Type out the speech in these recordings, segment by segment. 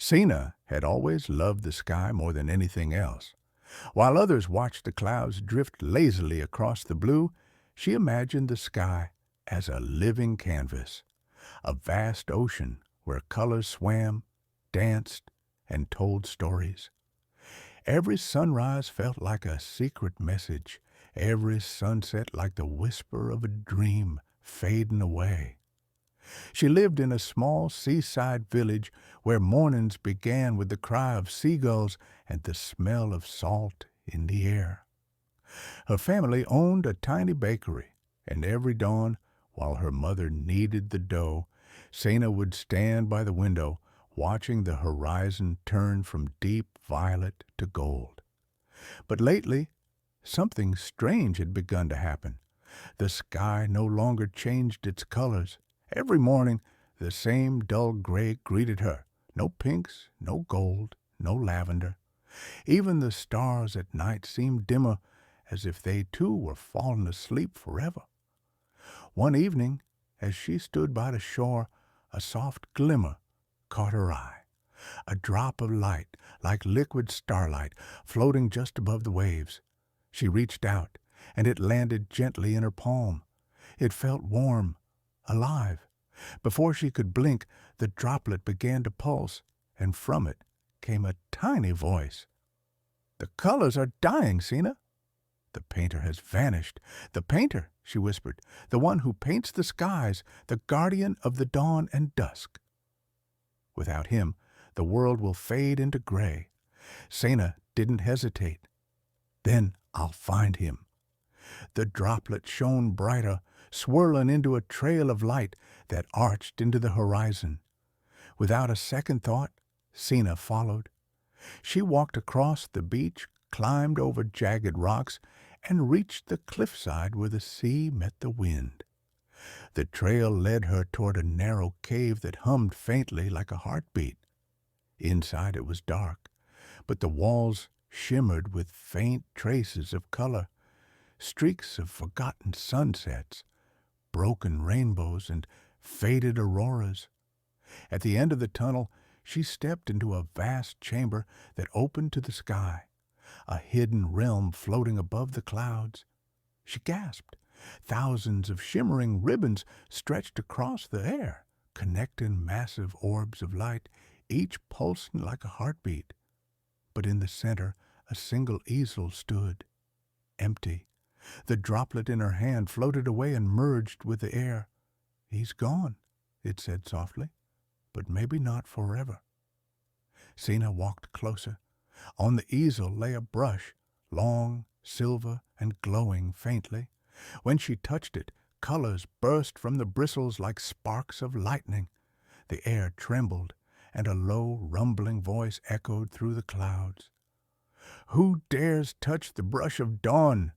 Sena had always loved the sky more than anything else. While others watched the clouds drift lazily across the blue, she imagined the sky as a living canvas, a vast ocean where colors swam, danced, and told stories. Every sunrise felt like a secret message, every sunset like the whisper of a dream fading away. She lived in a small seaside village where mornings began with the cry of seagulls and the smell of salt in the air. Her family owned a tiny bakery, and every dawn, while her mother kneaded the dough, Sena would stand by the window, watching the horizon turn from deep violet to gold. But lately, something strange had begun to happen. The sky no longer changed its colors. Every morning, the same dull gray greeted her. No pinks, no gold, no lavender. Even the stars at night seemed dimmer, as if they too were fallen asleep forever. One evening, as she stood by the shore, a soft glimmer caught her eye. A drop of light, like liquid starlight, floating just above the waves. She reached out, and it landed gently in her palm. It felt warm, alive. Before she could blink, the droplet began to pulse, and from it came a tiny voice. "The colors are dying, Sena." "The painter has vanished." "The painter," she whispered, "the one who paints the skies, the guardian of the dawn and dusk. Without him, the world will fade into gray." Sena didn't hesitate. "Then I'll find him." The droplet shone brighter, swirling into a trail of light that arched into the horizon. Without a second thought, Sena followed. She walked across the beach, climbed over jagged rocks, and reached the cliffside where the sea met the wind. The trail led her toward a narrow cave that hummed faintly like a heartbeat. Inside it was dark, but the walls shimmered with faint traces of color, streaks of forgotten sunsets, broken rainbows, and faded auroras. At the end of the tunnel, she stepped into a vast chamber that opened to the sky, a hidden realm floating above the clouds. She gasped. Thousands of shimmering ribbons stretched across the air, connecting massive orbs of light, each pulsing like a heartbeat. But in the center, a single easel stood, empty. The droplet in her hand floated away and merged with the air. "He's gone," it said softly, "but maybe not forever." Sena walked closer. On the easel lay a brush, long, silver, and glowing faintly. When she touched it, colors burst from the bristles like sparks of lightning. The air trembled, and a low, rumbling voice echoed through the clouds. "Who dares touch the brush of dawn?"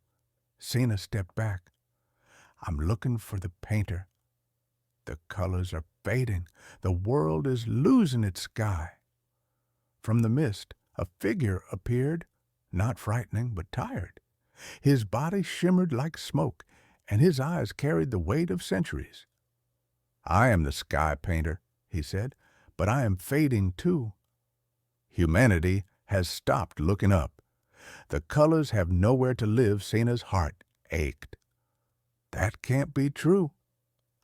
Sena stepped back. "I'm looking for the painter. The colors are fading. The world is losing its sky." From the mist, a figure appeared, not frightening, but tired. His body shimmered like smoke, and his eyes carried the weight of centuries. "I am the sky painter," he said, "but I am fading too. Humanity has stopped looking up. The colors have nowhere to live." Sena's heart ached. "That can't be true.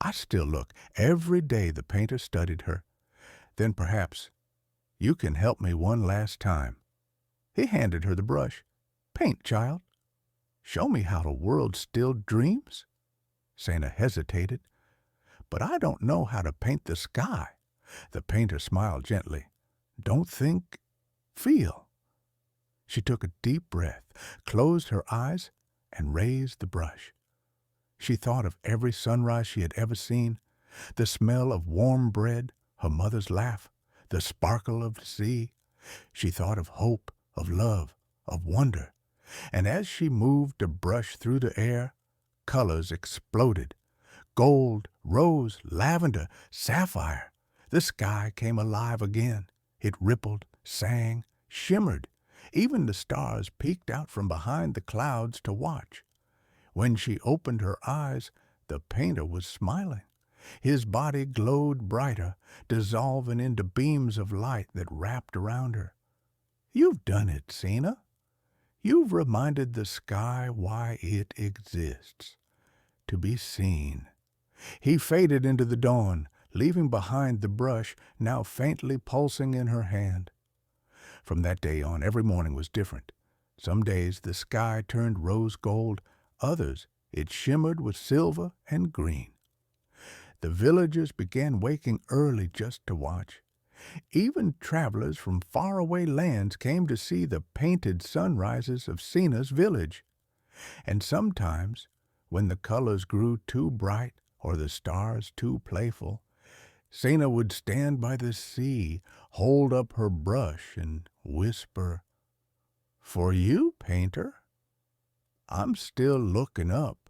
I still look." Every day the painter studied her. "Then perhaps you can help me one last time." He handed her the brush. "Paint, child. Show me how the world still dreams." Sena hesitated. "But I don't know how to paint the sky." The painter smiled gently. "Don't think, feel." She took a deep breath, closed her eyes, and raised the brush. She thought of every sunrise she had ever seen, the smell of warm bread, her mother's laugh, the sparkle of the sea. She thought of hope, of love, of wonder. And as she moved the brush through the air, colors exploded. Gold, rose, lavender, sapphire. The sky came alive again. It rippled, sang, shimmered. Even the stars peeked out from behind the clouds to watch. When she opened her eyes, the painter was smiling. His body glowed brighter, dissolving into beams of light that wrapped around her. You've done it, Sena. You've reminded the sky why it exists, to be seen. He faded into the dawn, leaving behind the brush now faintly pulsing in her hand. From that day on, every morning was different. Some days the sky turned rose gold, others it shimmered with silver and green. The villagers began waking early just to watch. Even travelers from faraway lands came to see the painted sunrises of Sena's village. And sometimes, when the colors grew too bright or the stars too playful, Sena would stand by the sea, hold up her brush, and whisper, "For you, painter, I'm still looking up."